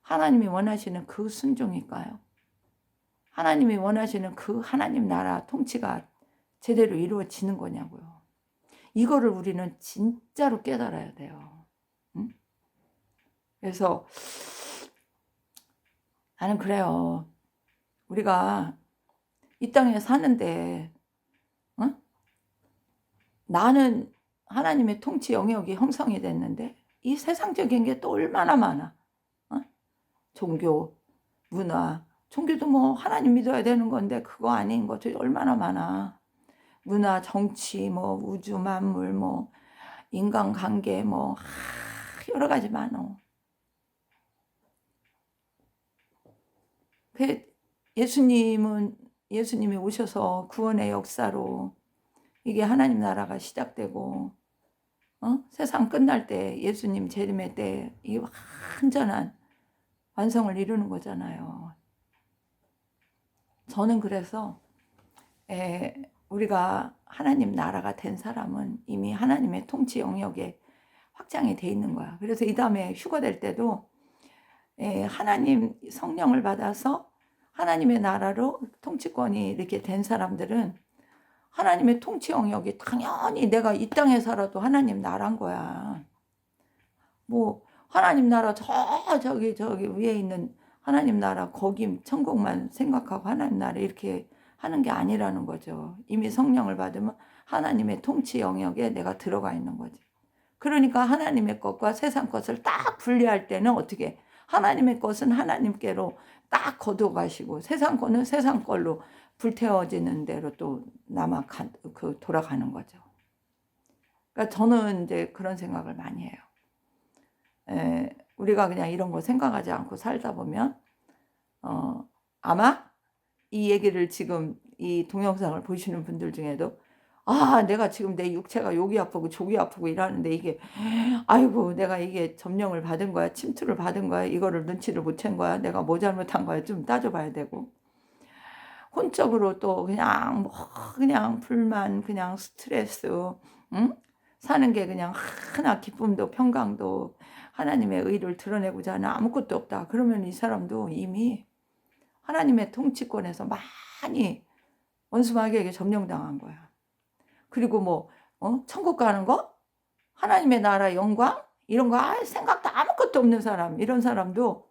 하나님이 원하시는 그 순종일까요? 하나님이 원하시는 그 하나님 나라 통치가 제대로 이루어지는 거냐고요. 이거를 우리는 진짜로 깨달아야 돼요. 응? 그래서 나는 그래요. 우리가 이 땅에 사는데 나는 하나님의 통치 영역이 형성이 됐는데 이 세상적인 게 또 얼마나 많아. 종교, 문화, 종교도 뭐 하나님 믿어야 되는 건데 그거 아닌 것들이 얼마나 많아. 문화, 정치, 뭐 우주 만물, 뭐 인간관계, 뭐 여러 가지 많어. 예수님이 오셔서 구원의 역사로 이게 하나님 나라가 시작되고 세상 끝날 때 예수님 재림의 때 이 완전한 완성을 이루는 거잖아요. 저는 그래서 우리가 하나님 나라가 된 사람은 이미 하나님의 통치 영역에 확장이 돼 있는 거야. 그래서 이 다음에 휴가 될 때도 하나님 성령을 받아서 하나님의 나라로 통치권이 이렇게 된 사람들은 하나님의 통치 영역이 당연히 내가 이 땅에 살아도 하나님 나라인 거야. 뭐 하나님 나라 저기 위에 있는 하나님 나라 거기 천국만 생각하고 하나님 나라 이렇게 하는 게 아니라는 거죠. 이미 성령을 받으면 하나님의 통치 영역에 내가 들어가 있는 거지. 그러니까 하나님의 것과 세상 것을 딱 분리할 때는 어떻게 하나님의 것은 하나님께로 딱 거둬가시고 세상 거는 세상 걸로 불태워지는 대로 또 돌아가는 거죠. 그러니까 저는 이제 그런 생각을 많이 해요. 우리가 그냥 이런 거 생각하지 않고 살다 보면 아마 이 얘기를 지금 이 동영상을 보시는 분들 중에도 내가 지금 내 육체가 여기 아프고 저기 아프고 이러는데 이게 아이고 내가 이게 점령을 받은 거야, 침투를 받은 거야, 이거를 눈치를 못 챈 거야, 내가 뭐 잘못한 거야 좀 따져봐야 되고 혼적으로 또 그냥 그냥 불만 그냥 스트레스 사는 게 그냥 하나 기쁨도 평강도 하나님의 의를 드러내고자 하는 아무것도 없다. 그러면 이 사람도 이미 하나님의 통치권에서 많이 원수마귀에게 점령당한 거야. 그리고 뭐 천국 가는 거? 하나님의 나라 영광? 이런 거 생각도 아무것도 없는 사람, 이런 사람도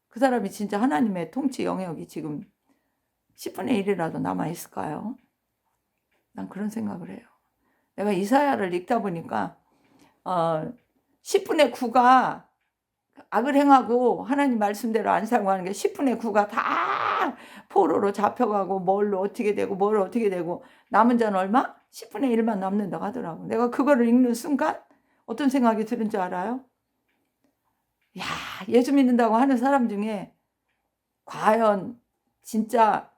그 사람이 진짜 하나님의 통치 영역이 지금 10분의 1이라도 남아있을까요? 난 그런 생각을 해요. 내가 이사야를 읽다 보니까 10분의 9가 악을 행하고 하나님 말씀대로 안 사용하는 게 10분의 9가 다 포로로 잡혀가고 뭘 어떻게 되고 남은 자는 얼마? 10분의 1만 남는다고 하더라고. 내가 그거를 읽는 순간 어떤 생각이 드는 줄 알아요? 야, 예수 믿는다고 하는 사람 중에 과연 진짜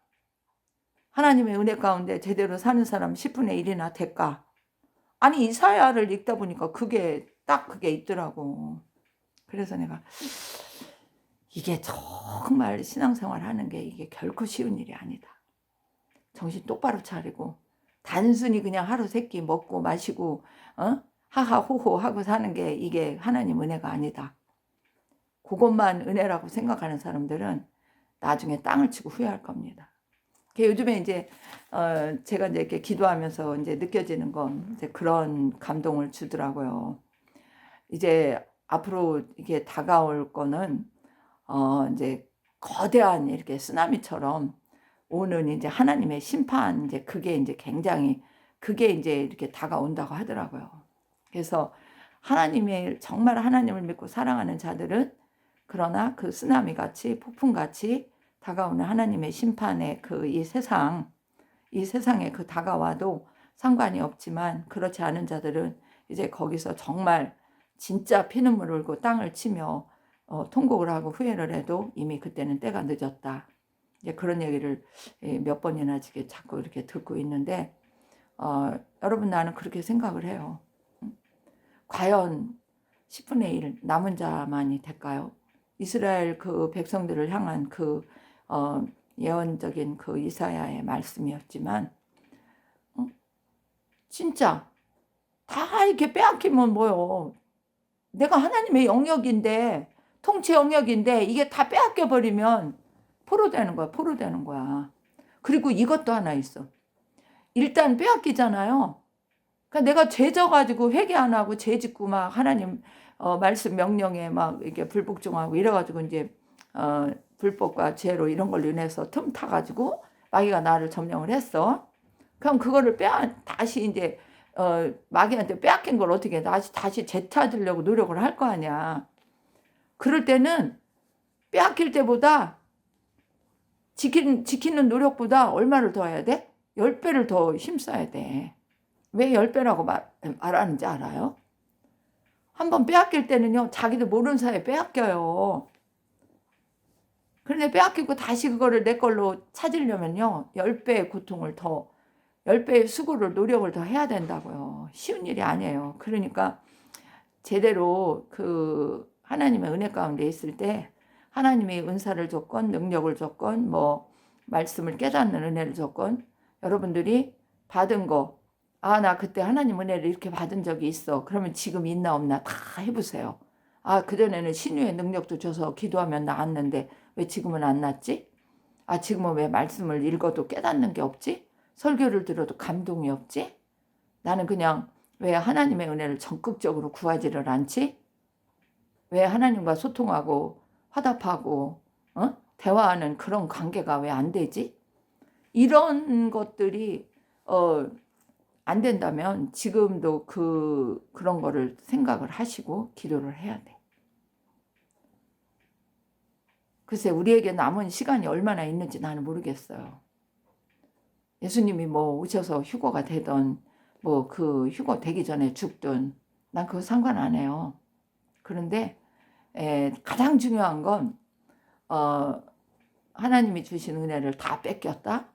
하나님의 은혜 가운데 제대로 사는 사람 10분의 1이나 될까? 아니 이사야를 읽다 보니까 그게 딱 그게 있더라고. 그래서 내가 이게 정말 신앙생활 하는 게 이게 결코 쉬운 일이 아니다. 정신 똑바로 차리고 단순히 그냥 하루 세끼 먹고 마시고 하하호호 하고 사는 게 이게 하나님 은혜가 아니다. 그것만 은혜라고 생각하는 사람들은 나중에 땅을 치고 후회할 겁니다. 요즘에 이제 제가 이제 이렇게 기도하면서 이제 느껴지는 건 이제 그런 감동을 주더라고요. 이제 앞으로 이게 다가올 거는 이제 거대한 이렇게 쓰나미처럼 오는 이제 하나님의 심판, 이제 그게 이제 굉장히 그게 이제 이렇게 다가온다고 하더라고요. 그래서 정말 하나님을 믿고 사랑하는 자들은 그러나 그 쓰나미 같이 폭풍 같이 다가오는 하나님의 심판의 이 세상에 그 다가와도 상관이 없지만, 그렇지 않은 자들은 이제 거기서 정말 진짜 피눈물 흘고 땅을 치며 통곡을 하고 후회를 해도 이미 그때는 때가 늦었다. 이제 그런 얘기를 몇 번이나 자꾸 이렇게 듣고 있는데, 여러분, 나는 그렇게 생각을 해요. 과연 10분의 1 남은 자만이 될까요? 이스라엘 그 백성들을 향한 그 예언적인 그 이사야의 말씀이었지만, 진짜 다 이렇게 빼앗기면 뭐요? 내가 하나님의 영역인데, 통치 영역인데 이게 다 빼앗겨 버리면 포로되는 거야. 그리고 이것도 하나 있어. 일단 빼앗기잖아요. 그러니까 내가 죄 져가지고 회개 안 하고 죄 짓고 막 하나님 말씀 명령에 막 이렇게 불복종하고 이래가지고 이제 불법과 죄로 이런 걸로 인해서 틈 타가지고 마귀가 나를 점령을 했어. 그럼 그거를 다시 이제 마귀한테 빼앗긴 걸 어떻게 해? 다시 되찾으려고 노력을 할 거 아니야. 그럴 때는 빼앗길 때보다 지키는 노력보다 얼마를 더 해야 돼? 10배를 더 힘써야 돼. 왜 10배라고 말하는지 알아요? 한번 빼앗길 때는요, 자기도 모르는 사이에 빼앗겨요. 그런데 빼앗기고 다시 그거를 내 걸로 찾으려면요, 10배의 고통을 10배의 수고를, 노력을 더 해야 된다고요. 쉬운 일이 아니에요. 그러니까 제대로 그 하나님의 은혜 가운데 있을 때 하나님이 은사를 줬건 능력을 줬건 말씀을 깨닫는 은혜를 줬건 여러분들이 받은 거, 나 그때 하나님 은혜를 이렇게 받은 적이 있어. 그러면 지금 있나 없나 다 해보세요. 그전에는 신유의 능력도 줘서 기도하면 나았는데 왜 지금은 안 났지? 지금은 왜 말씀을 읽어도 깨닫는 게 없지? 설교를 들어도 감동이 없지? 나는 그냥 왜 하나님의 은혜를 적극적으로 구하지를 않지? 왜 하나님과 소통하고 화답하고 대화하는 그런 관계가 왜 안 되지? 이런 것들이 안 된다면 지금도 그런 거를 생각을 하시고 기도를 해야 돼. 글쎄, 우리에게 남은 시간이 얼마나 있는지 나는 모르겠어요. 예수님이 오셔서 휴거가 되던 그 휴거 되기 전에 죽든 난 그거 상관 안 해요. 그런데 가장 중요한 건 하나님이 주신 은혜를 다 뺏겼다,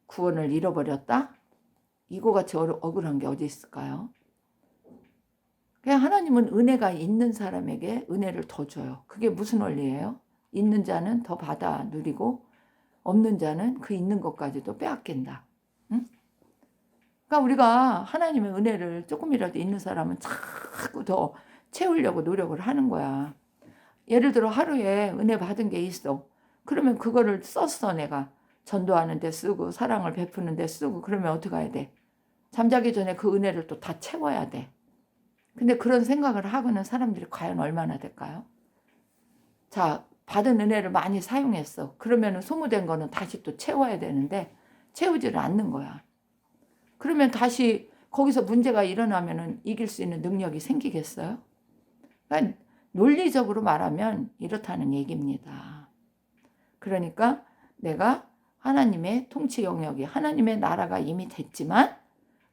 구원을 잃어버렸다, 이거같이 억울한 게 어디 있을까요? 그냥 하나님은 은혜가 있는 사람에게 은혜를 더 줘요. 그게 무슨 원리예요? 있는 자는 더 받아 누리고 없는 자는 그 있는 것까지도 빼앗긴다. 응? 그러니까 우리가 하나님의 은혜를 조금이라도 있는 사람은 자꾸 더 채우려고 노력을 하는 거야. 예를 들어 하루에 은혜 받은 게 있어. 그러면 그거를 썼어. 내가 전도하는 데 쓰고 사랑을 베푸는 데 쓰고. 그러면 어떻게 해야 돼? 잠자기 전에 그 은혜를 또 다 채워야 돼. 근데 그런 생각을 하고는 사람들이 과연 얼마나 될까요? 자, 받은 은혜를 많이 사용했어. 그러면 소모된 거는 다시 또 채워야 되는데 채우지를 않는 거야. 그러면 다시 거기서 문제가 일어나면 이길 수 있는 능력이 생기겠어요? 그러니까 논리적으로 말하면 이렇다는 얘기입니다. 그러니까 내가 하나님의 통치 영역이, 하나님의 나라가 이미 됐지만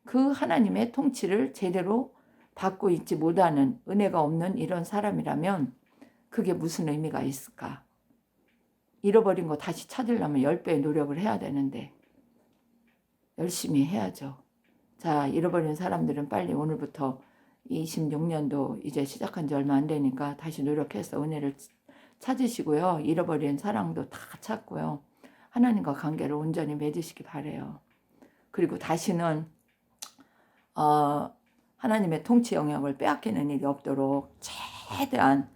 그 하나님의 통치를 제대로 받고 있지 못하는, 은혜가 없는 이런 사람이라면 그게 무슨 의미가 있을까? 잃어버린 거 다시 찾으려면 10배의 노력을 해야 되는데 열심히 해야죠. 자, 잃어버린 사람들은 빨리 오늘부터 26년도 이제 시작한 지 얼마 안 되니까 다시 노력해서 은혜를 찾으시고요. 잃어버린 사랑도 다 찾고요. 하나님과 관계를 온전히 맺으시기 바래요. 그리고 다시는 하나님의 통치 영역을 빼앗기는 일이 없도록 최대한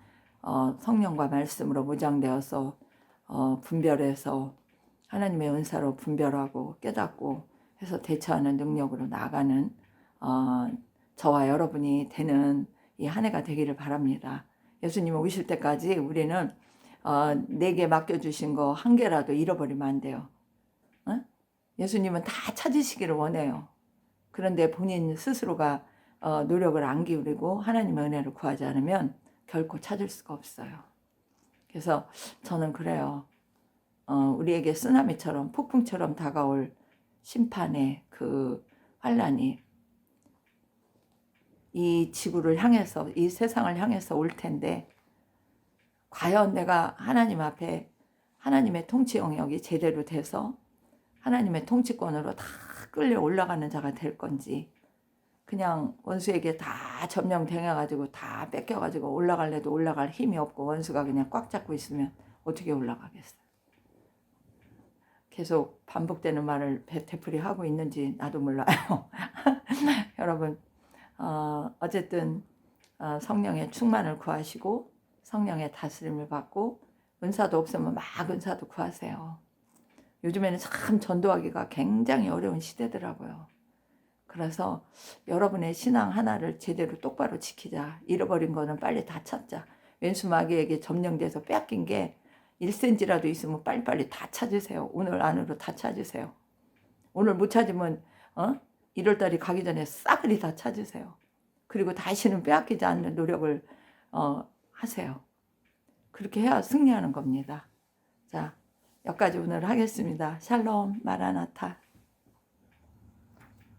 성령과 말씀으로 무장되어서 분별해서 하나님의 은사로 분별하고 깨닫고 해서 대처하는 능력으로 나아가는 저와 여러분이 되는 이 한 해가 되기를 바랍니다. 예수님 오실 때까지 우리는 내게 맡겨주신 거 한 개라도 잃어버리면 안 돼요. 예수님은 다 찾으시기를 원해요. 그런데 본인 스스로가 노력을 안 기울이고 하나님의 은혜를 구하지 않으면 결코 찾을 수가 없어요. 그래서 저는 그래요. 우리에게 쓰나미처럼 폭풍처럼 다가올 심판의 그 환란이 이 지구를 향해서, 이 세상을 향해서 올 텐데, 과연 내가 하나님 앞에 하나님의 통치 영역이 제대로 돼서 하나님의 통치권으로 다 끌려 올라가는 자가 될 건지, 그냥 원수에게 다 점령당해가지고 다 뺏겨가지고 올라갈래도 올라갈 힘이 없고 원수가 그냥 꽉 잡고 있으면 어떻게 올라가겠어요? 계속 반복되는 말을 되풀이 하고 있는지 나도 몰라요. 여러분, 어쨌든 성령의 충만을 구하시고 성령의 다스림을 받고 은사도 없으면 막 은사도 구하세요. 요즘에는 참 전도하기가 굉장히 어려운 시대더라고요. 그래서 여러분의 신앙 하나를 제대로 똑바로 지키자. 잃어버린 거는 빨리 다 찾자. 왼수 마귀에게 점령돼서 빼앗긴 게 1cm라도 있으면 빨리빨리 다 찾으세요. 오늘 안으로 다 찾으세요. 오늘 못 찾으면 1월달이 가기 전에 싸그리 다 찾으세요. 그리고 다시는 빼앗기지 않는 노력을 하세요. 그렇게 해야 승리하는 겁니다. 자, 여기까지 오늘 하겠습니다. 샬롬 마라나타.